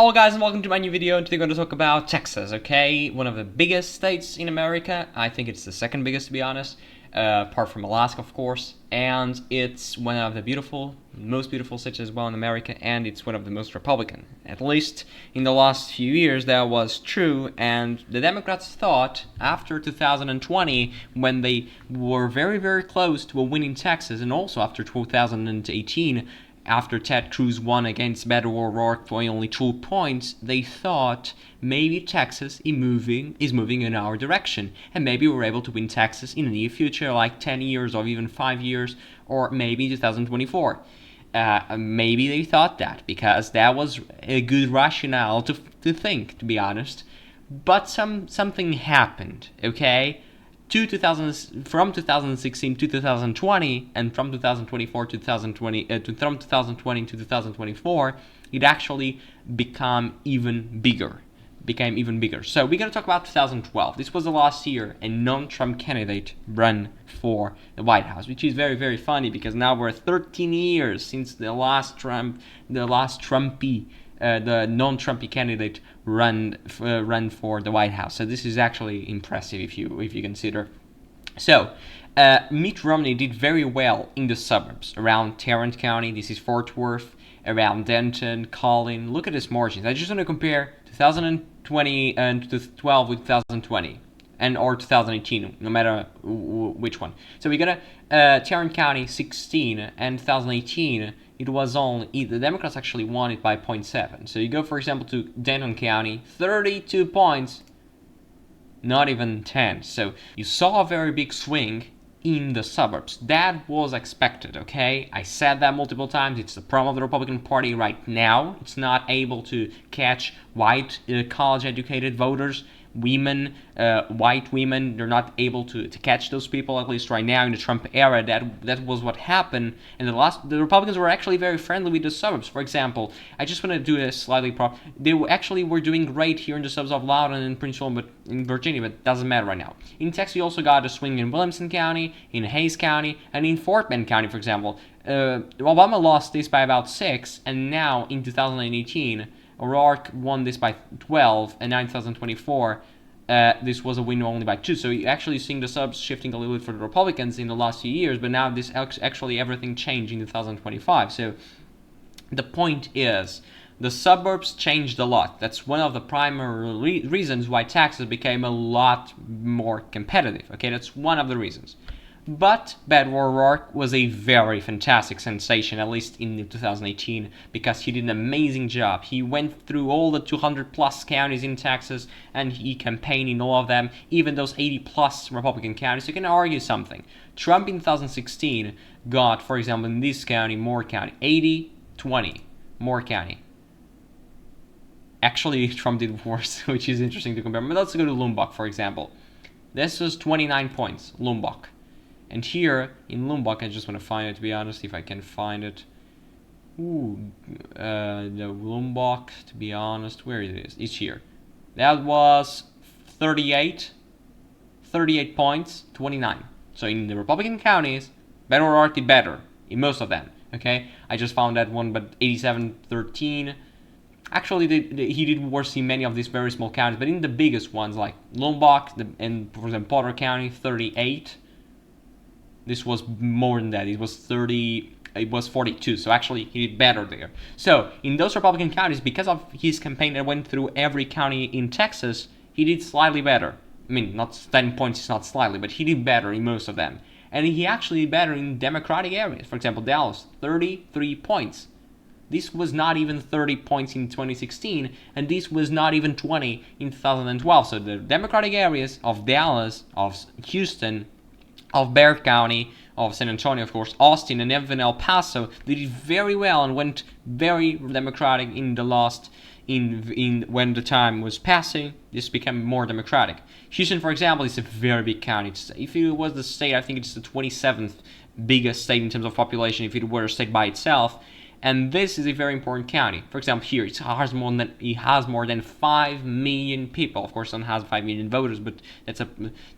Hello guys and welcome to my new video, and today we're going to talk about Texas, okay? One of the biggest states in America. I think it's the second biggest, to be honest, apart from Alaska, of course. And it's one of the most beautiful states as well in America, and it's one of the most Republican. At least in the last few years that was true, and the Democrats thought after 2020, when they were very, very close to a win in Texas, and also after 2018, after Ted Cruz won against Beto O'Rourke for only 2 points, they thought maybe Texas is moving in our direction, and maybe we're able to win Texas in the near future, like 10 years or even 5 years, or maybe 2024. Maybe they thought that, because that was a good rationale to think, to be honest. But something happened, okay? From 2016 to 2020, and from 2024 to 2020, from 2020 to 2024, it actually became even bigger. So we're gonna talk about 2012. This was the last year a non-Trump candidate ran for the White House, which is very, very funny because now we're 13 years since the last Trumpy. The non-Trumpy candidate ran for the White House. So this is actually impressive if you consider. So Mitt Romney did very well in the suburbs around Tarrant County. This is Fort Worth, around Denton, Collin. Look at this margins. I just want to compare 2020 and 2012 with 2020. Or 2018, no matter which one. So we got Tarrant County 16, and 2018 it was only the Democrats actually won it by 0.7. So you go, for example, to Denton County, 32 points, not even 10. So you saw a very big swing in the suburbs. That was expected, okay? I said that multiple times. It's the problem of the Republican Party right now. It's not able to catch white, college-educated voters. White women, they're not able to catch those people, at least right now in the Trump era. That was what happened. And the Republicans were actually very friendly with the suburbs. For example, I just want to do a slightly they were doing great here in the suburbs of Loudoun and Prince William, but in Virginia, but it doesn't matter right now. In Texas, you also got a swing in Williamson County, in Hayes County, and in Fort Bend County, for example. Obama lost this by about 6, and now in 2018, O'Rourke won this by 12, and now in 2024, this was a win only by 2. So you're actually seeing the subs shifting a little bit for the Republicans in the last few years, but now this actually everything changed in 2025. So the point is, the suburbs changed a lot. That's one of the primary reasons why Texas became a lot more competitive. Okay, that's one of the reasons. But Beto O'Rourke was a very fantastic sensation, at least in 2018, because he did an amazing job. He went through all the 200 plus counties in Texas, and he campaigned in all of them, even those 80 plus Republican counties. You can argue something. Trump in 2016 got, for example, in this county, Moore County, 80-20, Moore County. Actually, Trump did worse, which is interesting to compare. But let's go to Lubbock, for example. This was 29 points, Lubbock. And here in Lubbock, I just want to find it, to be honest, if I can find it. The Lubbock, to be honest, where it is? It's here. That was 38 points, 29. So in the Republican counties, Beto O'Rourke did better in most of them. Okay, I just found that one, but 87-13. Actually, he did worse in many of these very small counties, but in the biggest ones like Lubbock and, for example, Potter County, 38. This was more than that. It was 42. So actually, he did better there. So in those Republican counties, because of his campaign that went through every county in Texas, he did slightly better. I mean, not 10 points, it's not slightly, but he did better in most of them. And he actually did better in Democratic areas. For example, Dallas, 33 points. This was not even 30 points in 2016, and this was not even 20 in 2012. So the Democratic areas of Dallas, of Houston, of Bexar County, of San Antonio, of course, Austin, and even El Paso, they did very well and went very Democratic in the last, when the time was passing. This became more Democratic. Houston, for example, is a very big county. If it was the state, I think it's the 27th biggest state in terms of population, if it were a state by itself. And this is a very important county. For example, here it has more than 5 million people. Of course, it doesn't have 5 million voters, but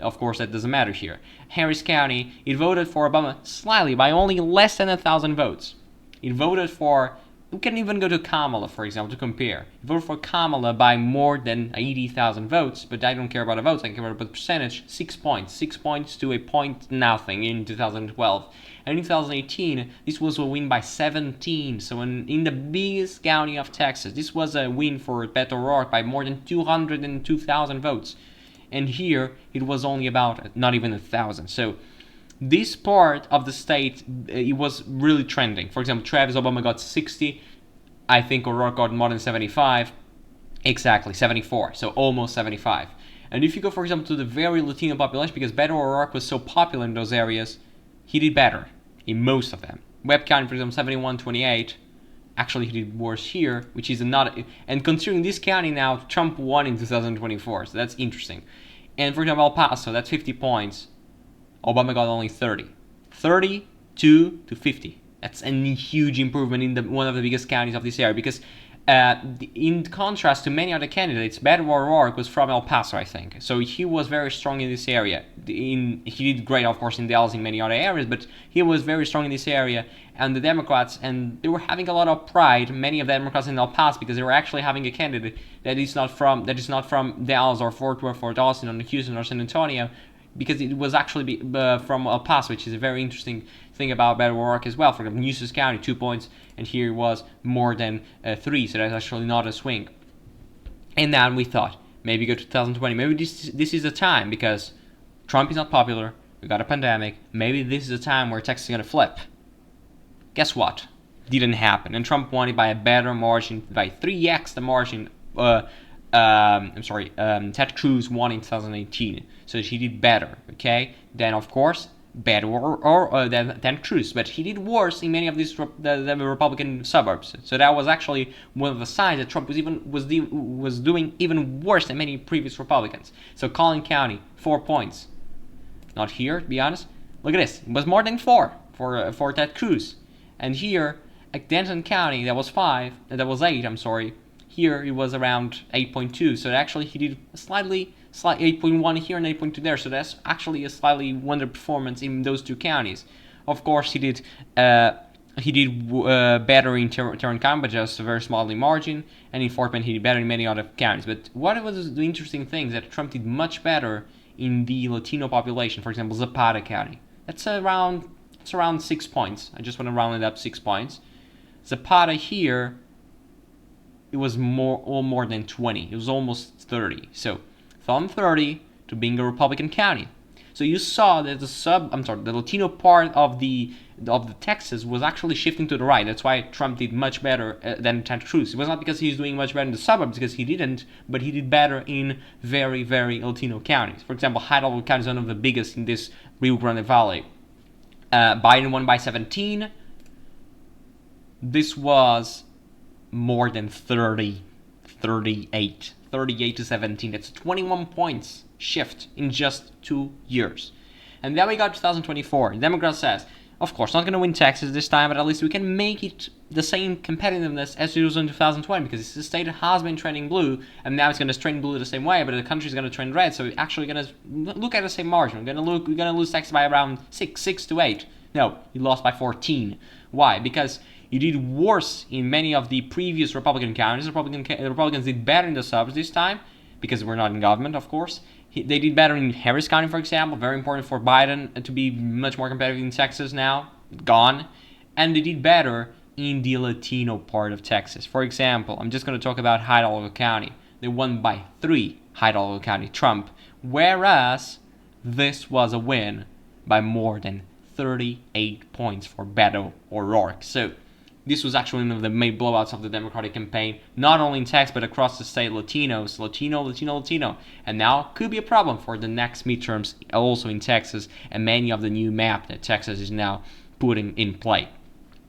of course that doesn't matter here. Harris County, it voted for Obama slightly by only less than 1,000 votes. It voted for we can even go to Kamala, for example, to compare. You voted for Kamala by more than 80,000 votes, but I don't care about the votes, I care about the percentage. 6 points. 6 points to a point nothing in 2012. And in 2018, this was a win by 17. So in the biggest county of Texas, this was a win for Beto O'Rourke by more than 202,000 votes. And here, it was only about not even 1,000. So this part of the state, it was really trending. For example, Travis Obama got 60. I think O'Rourke got more than 75. Exactly, 74. So almost 75. And if you go, for example, to the very Latino population, because Beto O'Rourke was so popular in those areas, he did better in most of them. Webb County, for example, 71-28. Actually, he did worse here, which is another. And considering this county now, Trump won in 2024, so that's interesting. And for example, El Paso, that's 50 points. Obama got only 30. 32 to 50. That's a huge improvement in one of the biggest counties of this area, because in contrast to many other candidates, Beto O'Rourke was from El Paso, I think. So he was very strong in this area. He did great, of course, in Dallas and many other areas, but he was very strong in this area. And the Democrats, and they were having a lot of pride, many of the Democrats in El Paso, because they were actually having a candidate that is not from Dallas or Fort Worth or Austin or Houston or San Antonio, because it was actually from El Paso, which is a very interesting thing about Beto O'Rourke as well. For example, Nueces County, 2 points, and here it was more than 3, so that's actually not a swing. And then we thought, maybe go to 2020, maybe this is the time, because Trump is not popular, we got a pandemic, maybe this is the time where Texas is going to flip. Guess what? Didn't happen, and Trump won it by a better margin, by 3x the margin. Ted Cruz won in 2018, so he did better, okay? Then, of course, better than Cruz, but he did worse in many of these the Republican suburbs. So that was actually one of the signs that Trump was doing even worse than many previous Republicans. So Collin County, 4 points. Not here, to be honest. Look at this. It was more than 4 for Ted Cruz. And here, at Denton County, that was 8, I'm sorry. Here it was around 8.2, so actually he did slightly 8.1 here and 8.2 there, so that's actually a slightly wonder performance in those two counties. Of course, he did better in Tarrant County, but just a very small margin, and in Fort Bend he did better in many other counties. But what was the interesting thing is that Trump did much better in the Latino population. For example, Zapata County, it's around 6 points. I just want to round it up 6 points. Zapata here, it was more than 20. It was almost 30. So from 30 to being a Republican county. So you saw that the Latino part of the Texas was actually shifting to the right. That's why Trump did much better than Ted Cruz. It was not because he's doing much better in the suburbs, because he didn't, but he did better in very, very Latino counties. For example, Hidalgo County is one of the biggest in this Rio Grande Valley. Biden won by 17. This was more than 38 to 17. That's 21 points shift in just 2 years. And then we got 2024. The Democrat says, of course, not going to win Texas this time, but at least we can make it the same competitiveness as it was in 2020, because it's a state that has been trending blue, and now it's going to trend blue the same way, but the country is going to trend red, so we're actually going to look at the same margin. We're going to lose Texas by around 6 to 8. No, you lost by 14. Why? Because you did worse in many of the previous Republican counties. The Republicans did better in the suburbs this time, because we're not in government, of course. They did better in Harris County, for example. Very important for Biden to be much more competitive in Texas now. Gone. And they did better in the Latino part of Texas. For example, I'm just going to talk about Hidalgo County. They won by 3, Hidalgo County, Trump. Whereas this was a win by more than 38 points for Beto O'Rourke. So this was actually one of the main blowouts of the Democratic campaign, not only in Texas, but across the state. Latinos, Latino. And now could be a problem for the next midterms, also in Texas, and many of the new map that Texas is now putting in play.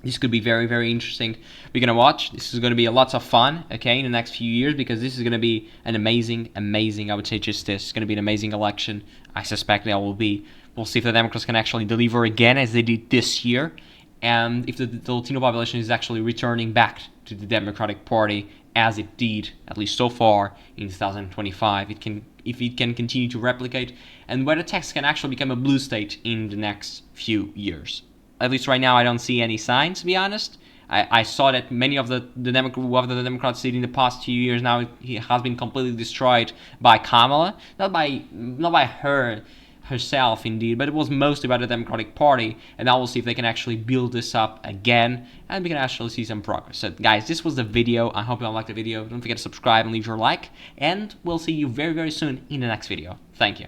This could be very, very interesting. We're going to watch. This is going to be lots of fun, okay, in the next few years, because this is going to be an amazing, I would say just this. It's going to be an amazing election. I suspect that will be. We'll see if the Democrats can actually deliver again as they did this year, and if the Latino population is actually returning back to the Democratic Party as it did, at least so far, in 2025. If it can continue to replicate, and whether Texas can actually become a blue state in the next few years. At least right now, I don't see any signs, to be honest. I saw that many of the Democrats seat in the past 2 years now he has been completely destroyed by Kamala, not by herself indeed, but it was mostly by the Democratic Party, and now we'll see if they can actually build this up again and we can actually see some progress. So guys, this was the video. I hope you all liked the video. Don't forget to subscribe and leave your like, and we'll see you very, very soon in the next video. Thank you.